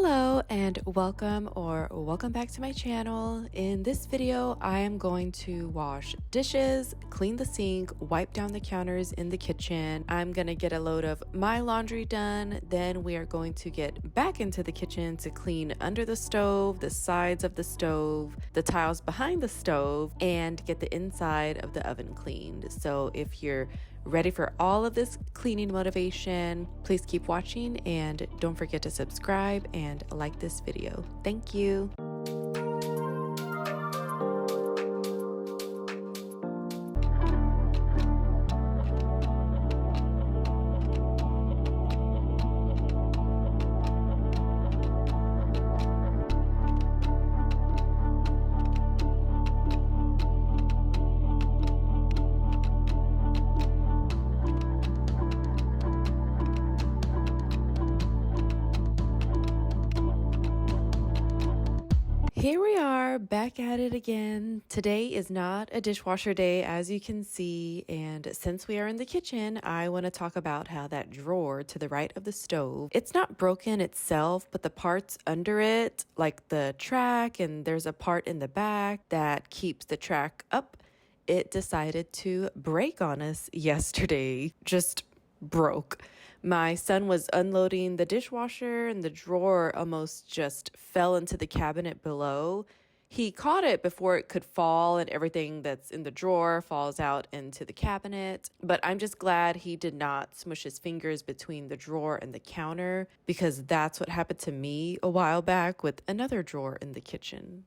Hello and welcome back to my channel. In this video, I am going to wash dishes, clean the sink, wipe down the counters in the kitchen. I'm gonna get a load of my laundry done. Then we are going to get back into the kitchen to clean under the stove, the sides of the stove, the tiles behind the stove, and get the inside of the oven cleaned. So if you're ready for all of this cleaning motivation, please keep watching and don't forget to subscribe and like this video. Thank you. Here we are back at it again. Today is not a dishwasher day, as you can see, and since we are in the kitchen, I want to talk about how that drawer to the right of the stove, it's not broken itself, but the parts under it, like the track, and there's a part in the back that keeps the track up, it decided to break on us yesterday. Just broke. My son was unloading the dishwasher and the drawer almost just fell into the cabinet below. He caught it before it could fall and everything that's in the drawer falls out into the cabinet. But I'm just glad he did not smush his fingers between the drawer and the counter, because that's what happened to me a while back with another drawer in the kitchen.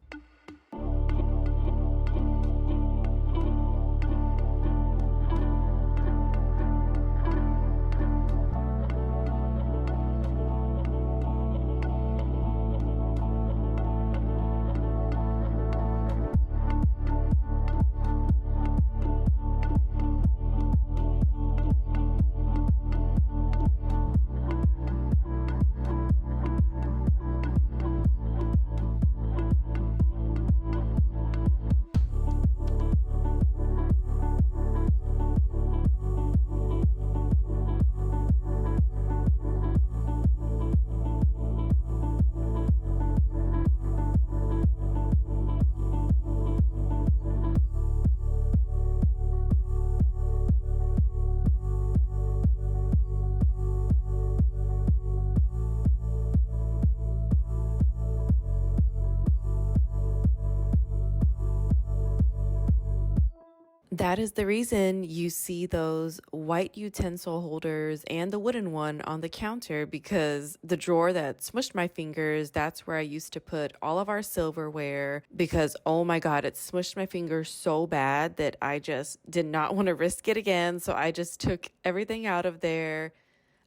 That is the reason you see those white utensil holders and the wooden one on the counter, because the drawer that smushed my fingers, that's where I used to put all of our silverware, because oh my God, it smushed my fingers so bad that I just did not want to risk it again. So I just took everything out of there.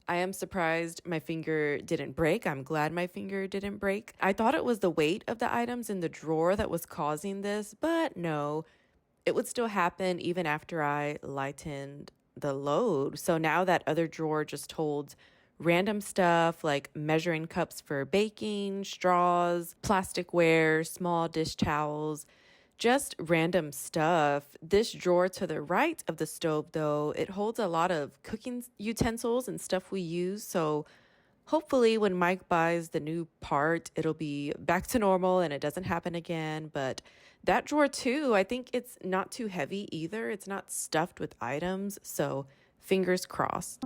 I am surprised my finger didn't break. I'm glad my finger didn't break. I thought it was the weight of the items in the drawer that was causing this, but no. It would still happen even after I lightened the load. So now that other drawer just holds random stuff like measuring cups for baking, straws, plasticware, small dish towels, just random stuff. This drawer to the right of the stove, though, it holds a lot of cooking utensils and stuff we use. So hopefully when Mike buys the new part, it'll be back to normal and it doesn't happen again. But that drawer too, I think it's not too heavy either. It's not stuffed with items. So fingers crossed.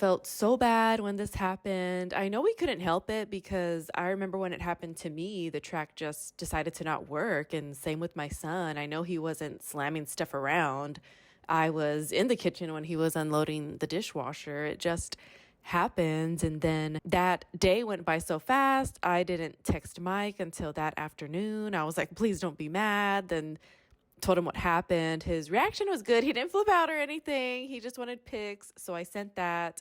felt so bad when this happened. I know we couldn't help it because I remember when it happened to me, the track just decided to not work. And same with my son. I know he wasn't slamming stuff around. I was in the kitchen when he was unloading the dishwasher. It just happened. And then that day went by so fast. I didn't text Mike until that afternoon. I was like, please don't be mad. Then told him what happened. His reaction was good. He didn't flip out or anything. He just wanted pics. So I sent that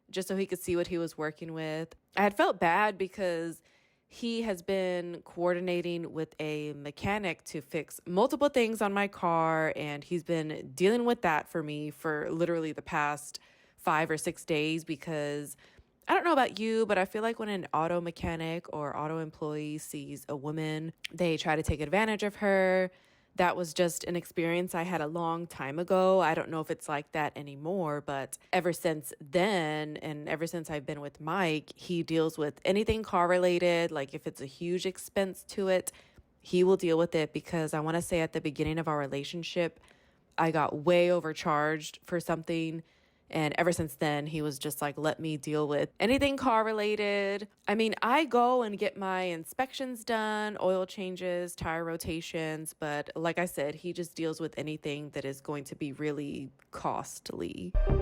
just so he could see what he was working with. I had felt bad because he has been coordinating with a mechanic to fix multiple things on my car, and he's been dealing with that for me for literally the past 5 or 6 days because I don't know about you, but I feel like when an auto mechanic or auto employee sees a woman, they try to take advantage of her. That was just an experience I had a long time ago. I don't know if it's like that anymore, but ever since then, and ever since I've been with Mike, he deals with anything car related. Like if it's a huge expense to it, he will deal with it because I want to say at the beginning of our relationship, I got way overcharged for something. And ever since then, he was just like, let me deal with anything car related. I mean, I go and get my inspections done, oil changes, tire rotations. But like I said, he just deals with anything that is going to be really costly. Felt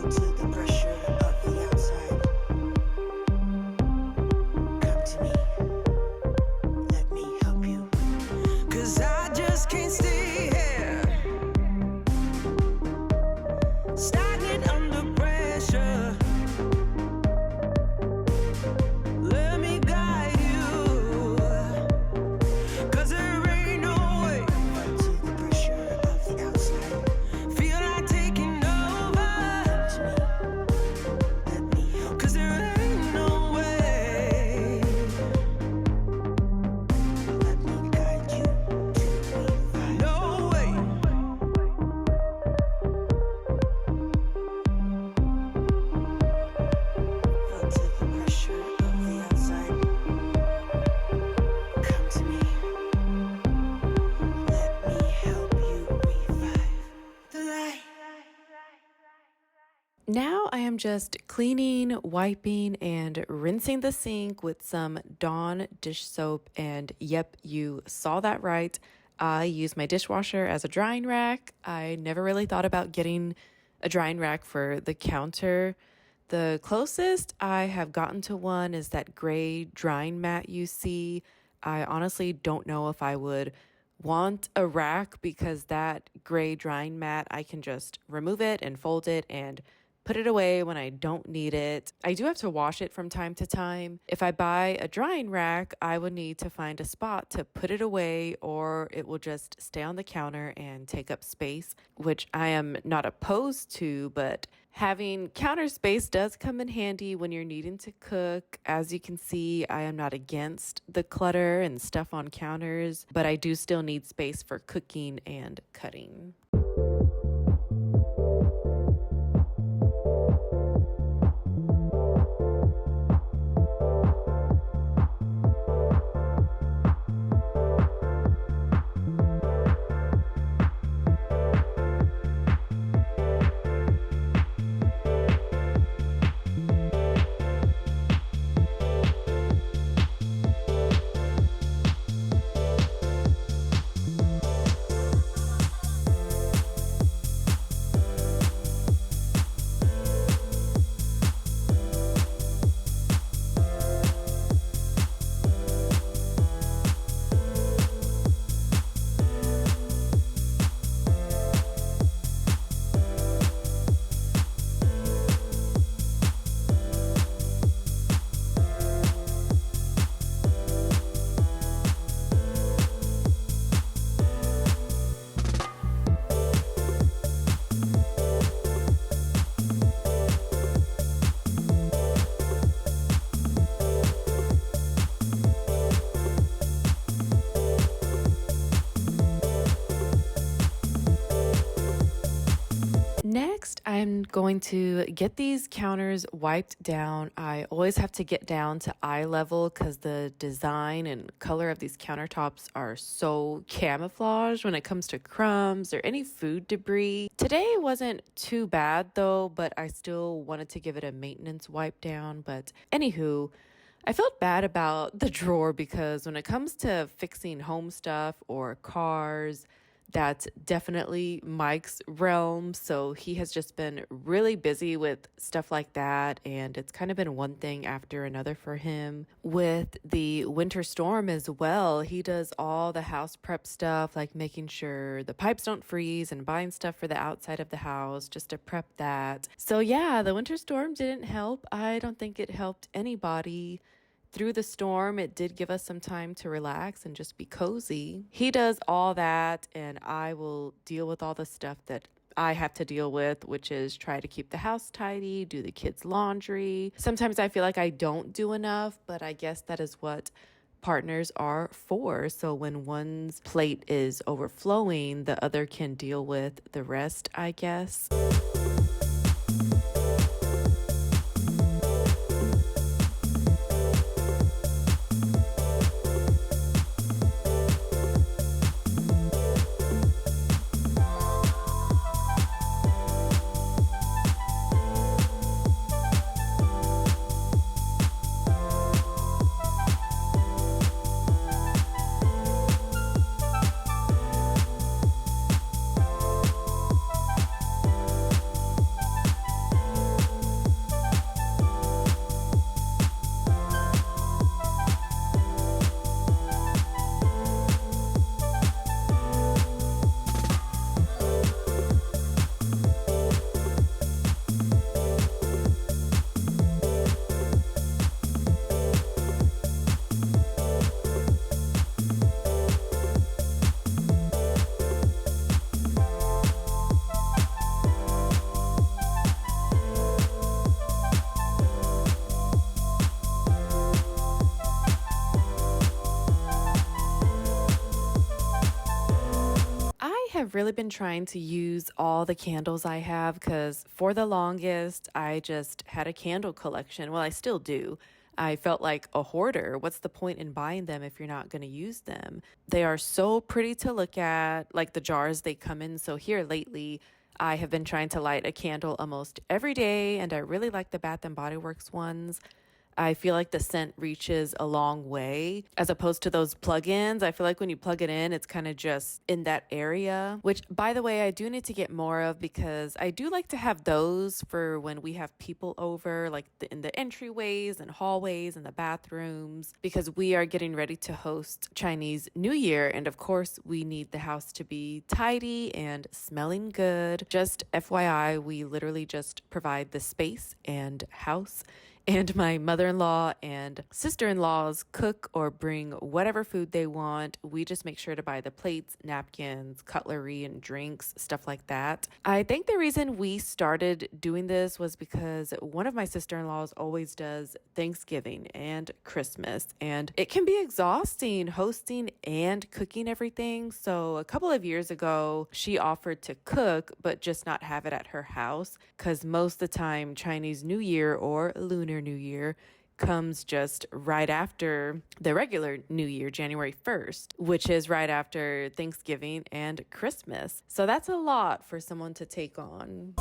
the pressure of the outside. Come to me. Let me help you. 'Cause I just can't stay here. Stagnant under pressure. Let me guide you. 'Cause there ain't no way. To the pressure of the outside. Feel like taking over. Let me help. 'Cause there ain't no way. Let me guide you to me. No way. Now I am just cleaning, wiping, and rinsing the sink with some Dawn dish soap. And yep, you saw that right. I use my dishwasher as a drying rack. I never really thought about getting a drying rack for the counter. The closest I have gotten to one is that gray drying mat you see. I honestly don't know if I would want a rack because that gray drying mat, I can just remove it and fold it and put it away when I don't need it. I do have to wash it from time to time. If I buy a drying rack, I would need to find a spot to put it away or it will just stay on the counter and take up space, which I am not opposed to, but having counter space does come in handy when you're needing to cook. As you can see, I am not against the clutter and stuff on counters, but I do still need space for cooking and cutting. I'm going to get these counters wiped down. I always have to get down to eye level because the design and color of these countertops are so camouflaged when it comes to crumbs or any food debris. Today wasn't too bad though, but I still wanted to give it a maintenance wipe down. But anywho, I felt bad about the drawer because when it comes to fixing home stuff or cars, that's definitely Mike's realm. So he has just been really busy with stuff like that. And it's kind of been one thing after another for him. With the winter storm as well, he does all the house prep stuff, like making sure the pipes don't freeze and buying stuff for the outside of the house just to prep that. So yeah, the winter storm didn't help. I don't think it helped anybody. Through the storm, it did give us some time to relax and just be cozy. He does all that, and I will deal with all the stuff that I have to deal with, which is try to keep the house tidy, do the kids' laundry. Sometimes I feel like I don't do enough, but I guess that is what partners are for. So when one's plate is overflowing, the other can deal with the rest, I guess. Have really been trying to use all the candles I have because for the longest, I just had a candle collection. Well, I still do. I felt like a hoarder. What's the point in buying them if you're not going to use them? They are so pretty to look at, like the jars they come in. So here lately, I have been trying to light a candle almost every day, and I really like the Bath and Body Works ones. I feel like the scent reaches a long way as opposed to those plug-ins. I feel like when you plug it in, it's kind of just in that area, which by the way, I do need to get more of because I do like to have those for when we have people over, like in the entryways and hallways and the bathrooms, because we are getting ready to host Chinese New Year. And of course, we need the house to be tidy and smelling good. Just FYI, we literally just provide the space and house, and my mother-in-law and sister-in-laws cook or bring whatever food they want. We just make sure to buy the plates, napkins, cutlery, and drinks, stuff like that. I think the reason we started doing this was because one of my sister-in-laws always does Thanksgiving and Christmas, and it can be exhausting hosting and cooking everything. So a couple of years ago, she offered to cook, but just not have it at her house because most of the time Chinese New Year or Lunar New Year comes just right after the regular New Year, January 1st, which is right after Thanksgiving and Christmas. So that's a lot for someone to take on.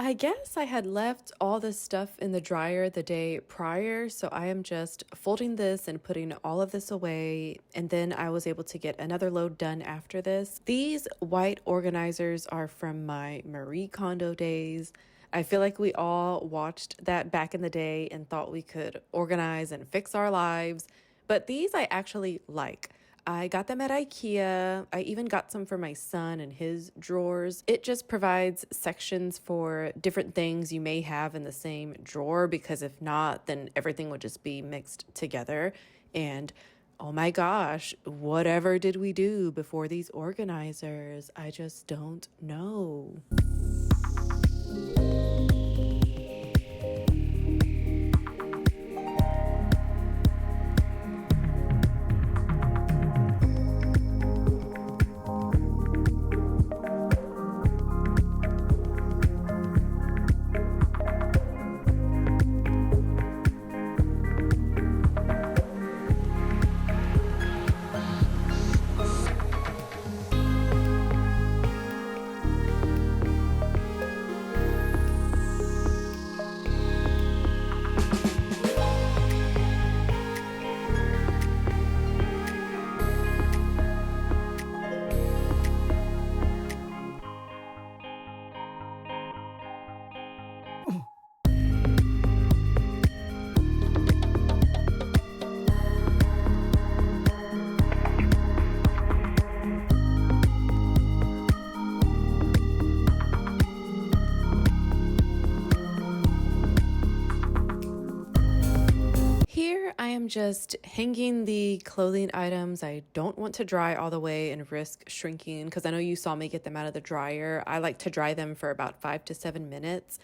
I guess I had left all this stuff in the dryer the day prior, so I am just folding this and putting all of this away, and then I was able to get another load done after this. These white organizers are from my Marie Kondo days. I feel like we all watched that back in the day and thought we could organize and fix our lives, but these I actually like. I got them at IKEA. I even got some for my son and his drawers. It just provides sections for different things you may have in the same drawer, because if not, then everything would just be mixed together. And oh my gosh, whatever did we do before these organizers? I just don't know. Here I am just hanging the clothing items. I don't want to dry all the way and risk shrinking, because I know you saw me get them out of the dryer. I like to dry them for about 5 to 7 minutes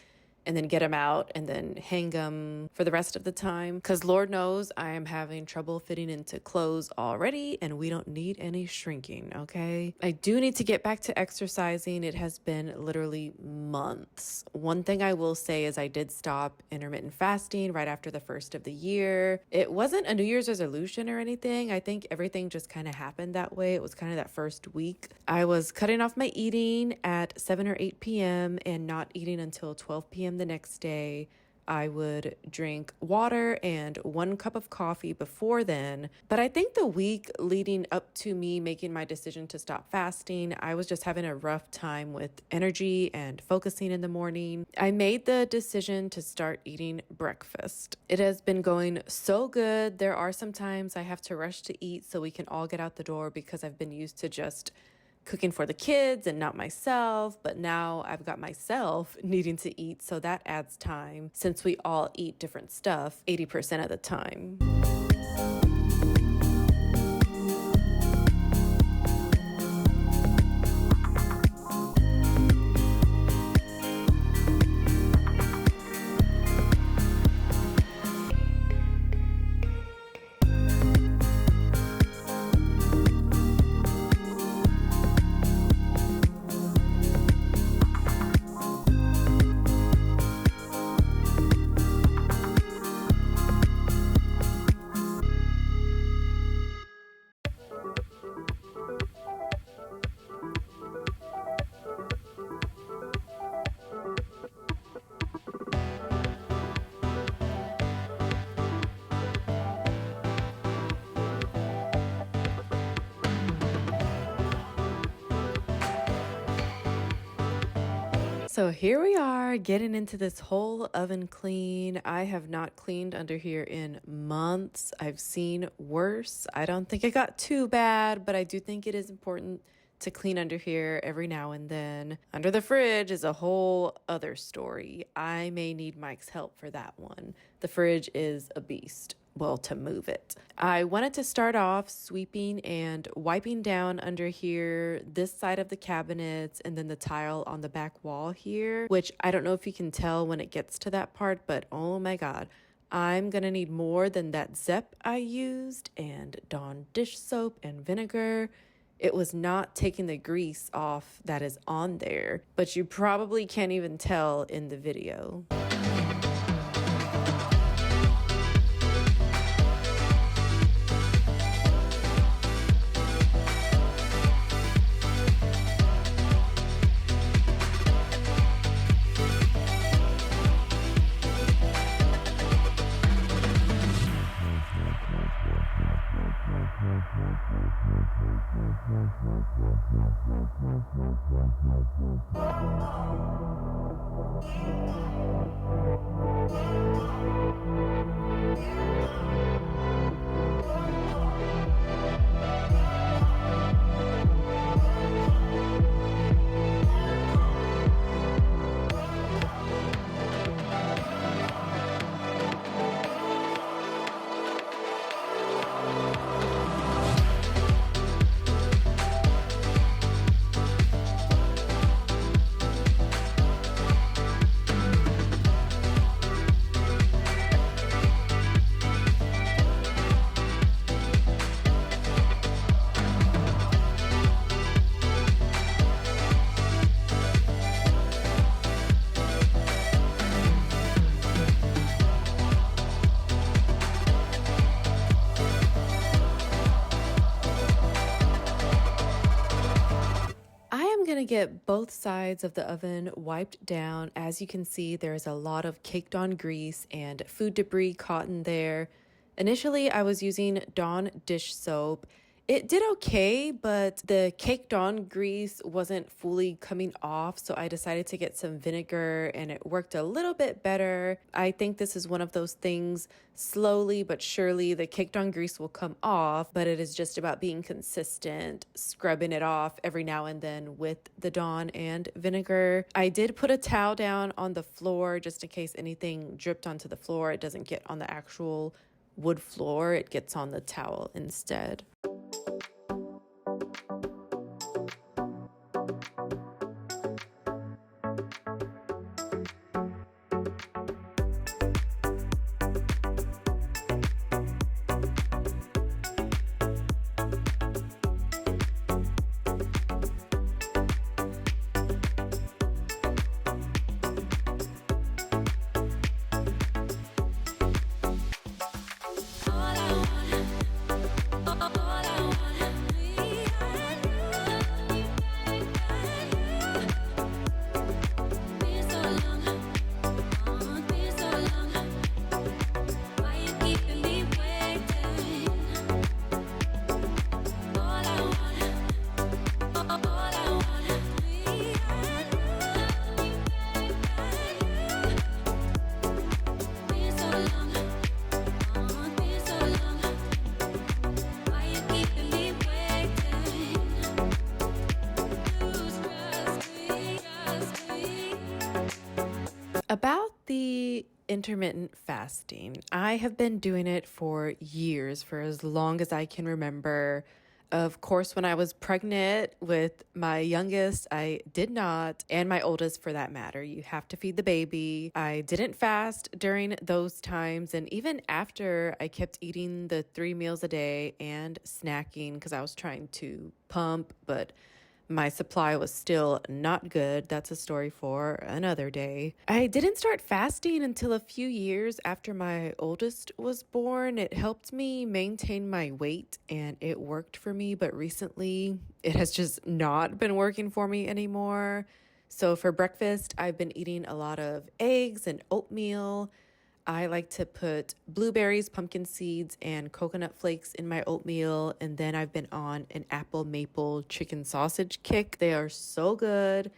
and then get them out and then hang them for the rest of the time, because Lord knows I am having trouble fitting into clothes already, and we don't need any shrinking, okay? I do need to get back to exercising. It has been literally months. One thing I will say is I did stop intermittent fasting right after the first of the year. It wasn't a New Year's resolution or anything. I think everything just kind of happened that way. It was kind of that first week. I was cutting off my eating at 7 or 8 p.m. and not eating until 12 p.m. the next day. I would drink water and 1 cup of coffee before then. But I think the week leading up to me making my decision to stop fasting, I was just having a rough time with energy and focusing in the morning. I made the decision to start eating breakfast. It has been going so good. There are some times I have to rush to eat so we can all get out the door, because I've been used to just cooking for the kids and not myself, but now I've got myself needing to eat, so that adds time since we all eat different stuff 80% of the time. So here we are getting into this whole oven clean. I have not cleaned under here in months. I've seen worse. I don't think it got too bad, but I do think it is important to clean under here every now and then. Under the fridge is a whole other story. I may need Mike's help for that one. The fridge is a beast. Well, to move it. I wanted to start off sweeping and wiping down under here, this side of the cabinets, and then the tile on the back wall here, which I don't know if you can tell when it gets to that part, but oh my God, I'm gonna need more than that Zep I used and Dawn dish soap and vinegar. It was not taking the grease off that is on there, but you probably can't even tell in the video. to get both sides of the oven wiped down. As you can see, there's a lot of caked on grease and food debris caught in there. Initially, I was using Dawn dish soap. It did okay, but the caked on grease wasn't fully coming off, so I decided to get some vinegar and it worked a little bit better. I think this is one of those things, slowly but surely the caked on grease will come off, but it is just about being consistent, scrubbing it off every now and then with the Dawn and vinegar. I did put a towel down on the floor just in case anything dripped onto the floor. It doesn't get on the actual wood floor, it gets on the towel instead. About the intermittent fasting, I have been doing it for years, for as long as I can remember. Of course, when I was pregnant with my youngest, I did not, and my oldest for that matter. You have to feed the baby. I didn't fast during those times, and even after, I kept eating the 3 meals a day and snacking because I was trying to pump, but my supply was still not good. That's a story for another day. I didn't start fasting until a few years after my oldest was born. It helped me maintain my weight and it worked for me, but recently it has just not been working for me anymore. So for breakfast, I've been eating a lot of eggs and oatmeal. I like to put blueberries, pumpkin seeds, and coconut flakes in my oatmeal. And then I've been on an apple maple chicken sausage kick. They are so good.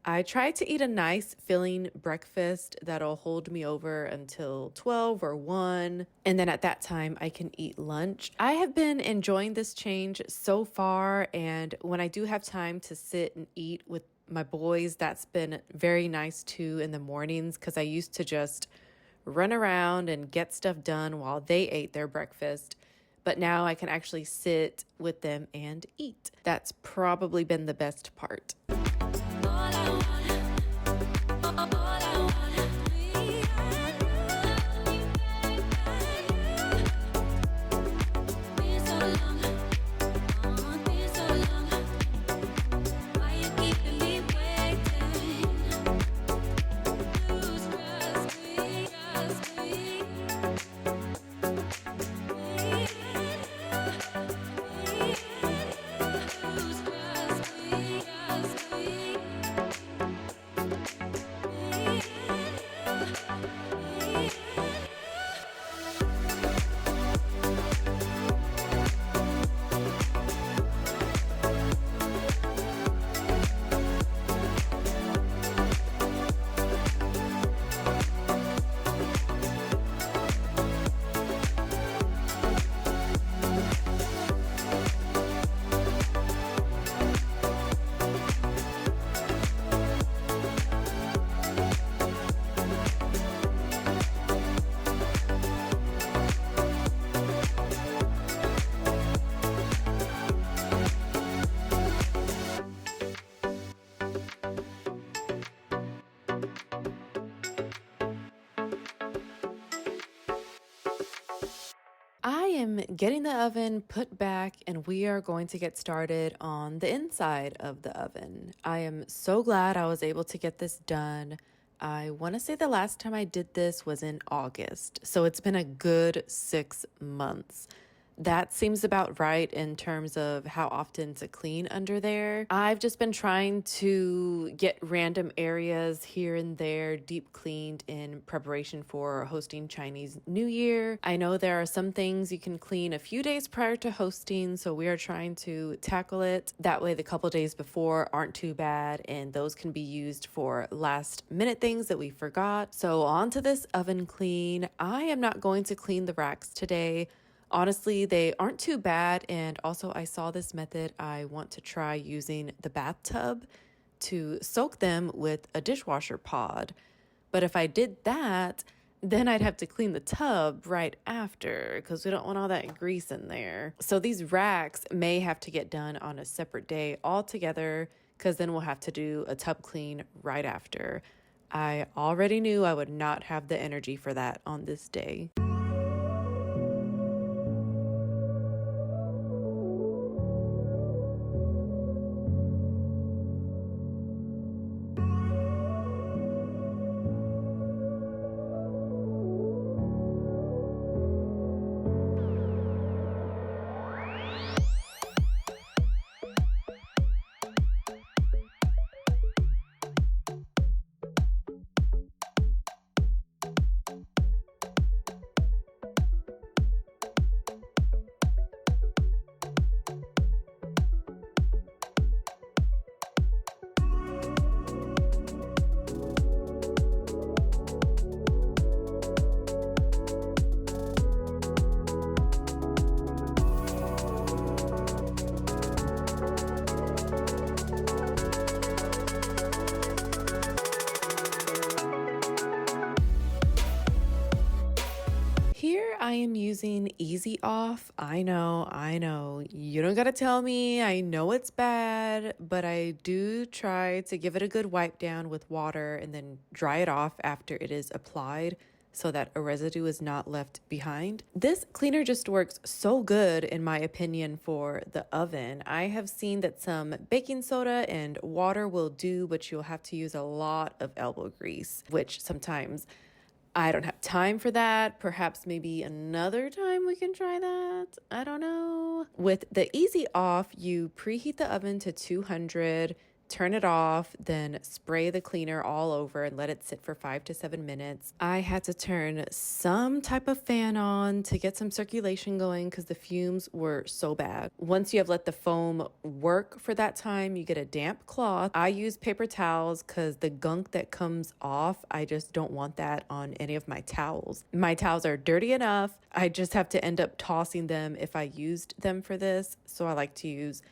I try to eat a nice filling breakfast that'll hold me over until 12 or 1. And then at that time, I can eat lunch. I have been enjoying this change so far. And when I do have time to sit and eat with my boys, that's been very nice too in the mornings because I used to just run around and get stuff done while they ate their breakfast. But now I can actually sit with them and eat. That's probably been the best part. I am getting the oven put back and we are going to get started on the inside of the oven. I am so glad I was able to get this done. I want to say the last time I did this was in August, so it's been a good 6 months. That seems about right in terms of how often to clean under there. I've just been trying to get random areas here and there deep cleaned in preparation for hosting Chinese New Year. I know there are some things you can clean a few days prior to hosting, so we are trying to tackle it. That way the couple days before aren't too bad, and those can be used for last minute things that we forgot. So on to this oven clean. I am not going to clean the racks today. Honestly, they aren't too bad. And also, I saw this method. I want to try using the bathtub to soak them with a dishwasher pod. But if I did that, then I'd have to clean the tub right after because we don't want all that grease in there. So these racks may have to get done on a separate day altogether because then we'll have to do a tub clean right after. I already knew I would not have the energy for that on this day. Here I am using Easy Off. I know. You don't gotta tell me. I know it's bad, but I do try to give it a good wipe down with water and then dry it off after it is applied so that a residue is not left behind. This cleaner just works so good, in my opinion, for the oven. I have seen that some baking soda and water will do, but you'll have to use a lot of elbow grease, which sometimes I don't have time for that. Perhaps maybe another time we can try that. I don't know. With the Easy Off, you preheat the oven to 200, turn it off, then spray the cleaner all over and let it sit for 5 to 7 minutes. I had to turn some type of fan on to get some circulation going because the fumes were so bad. Once you have let the foam work for that time, you get a damp cloth. I use paper towels because the gunk that comes off, I just don't want that on any of my towels. My towels are dirty enough. I just have to end up tossing them if I used them for this. So I like to use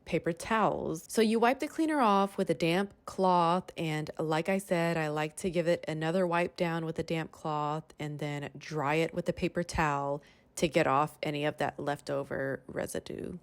paper towels. So you wipe the cleaner off with a damp cloth, and like I said, I like to give it another wipe down with a damp cloth and then dry it with a paper towel to get off any of that leftover residue.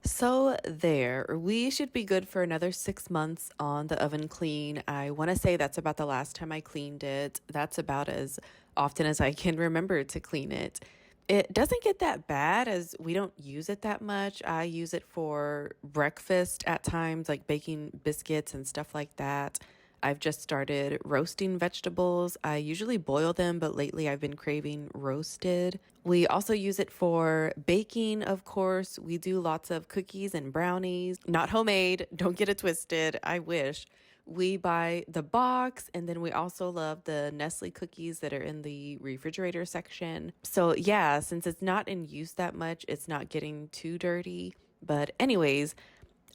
So there, we should be good for another 6 months on the oven clean. I want to say that's about the last time I cleaned it. That's about as often as I can remember to clean it. It doesn't get that bad as we don't use it that much. I use it for breakfast at times, like baking biscuits and stuff like that. I've just started roasting vegetables. I usually boil them, but lately I've been craving roasted. We also use it for baking, of course. We do lots of cookies and brownies. Not homemade, don't get it twisted, I wish. We buy the box, and then we also love the Nestle cookies that are in the refrigerator section. So yeah, since it's not in use that much, it's not getting too dirty. But anyways,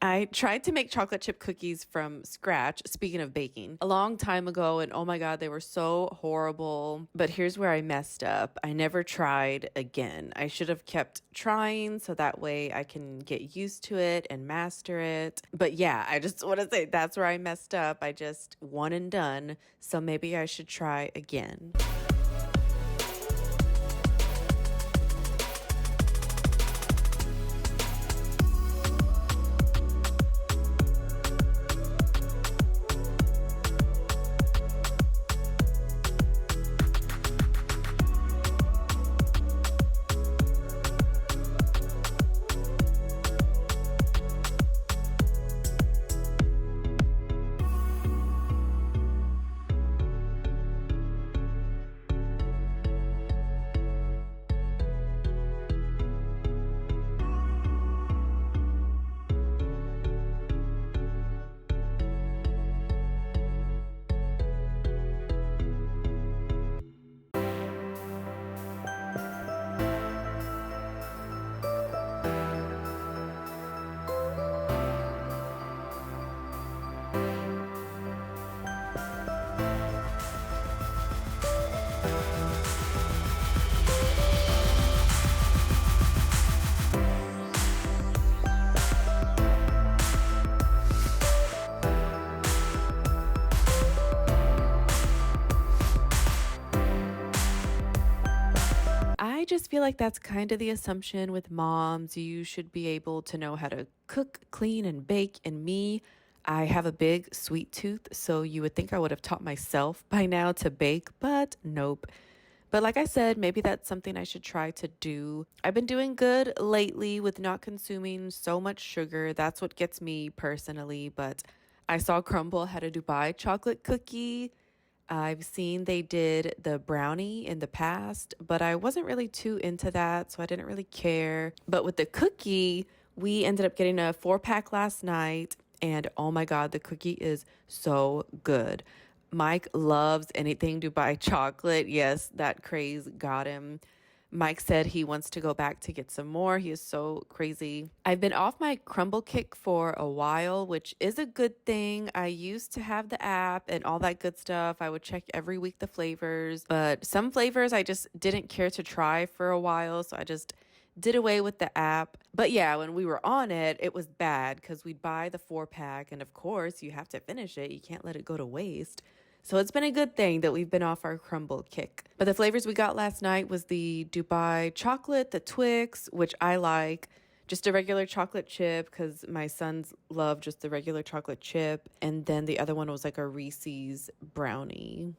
I tried to make chocolate chip cookies from scratch, speaking of baking, a long time ago, and oh my God, they were so horrible. But here's where I messed up. I never tried again. I should have kept trying so that way I can get used to it and master it. But yeah, I just want to say that's where I messed up. I just one and done. So maybe I should try again. I just feel like that's kind of the assumption with moms. You should be able to know how to cook, clean, and bake. And me, I have a big sweet tooth, so you would think I would have taught myself by now to bake, but nope. But like I said, maybe that's something I should try to do. I've been doing good lately with not consuming so much sugar. That's what gets me personally. But I saw Crumble had a Dubai chocolate cookie. I've seen they did the brownie in the past, but I wasn't really too into that, so I didn't really care. But with the cookie, we ended up getting a 4-pack last night, and oh my God, the cookie is so good. Mike loves anything Dubai chocolate. Yes, that craze got him. Mike said he wants to go back to get some more. He is so crazy. I've been off my Crumble kick for a while, which is a good thing. I used to have the app and all that good stuff. I would check every week the flavors, but some flavors I just didn't care to try for a while, so I just did away with the app. But yeah, when we were on it, it was bad because we'd buy the 4-pack, and of course, you have to finish it. You can't let it go to waste. So it's been a good thing that we've been off our Crumble kick. But the flavors we got last night was the Dubai chocolate, the Twix, which I like, just a regular chocolate chip because my sons love just the regular chocolate chip. And then the other one was like a Reese's brownie.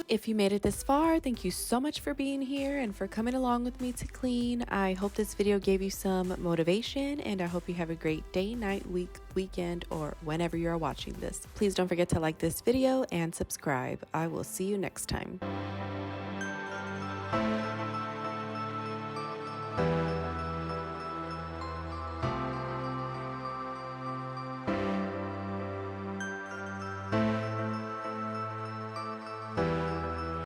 If you made it this far, thank you so much for being here and for coming along with me to clean. I hope this video gave you some motivation, and I hope you have a great day, night, week, weekend, or whenever you are watching this. Please don't forget to like this video and subscribe. I will see you next time.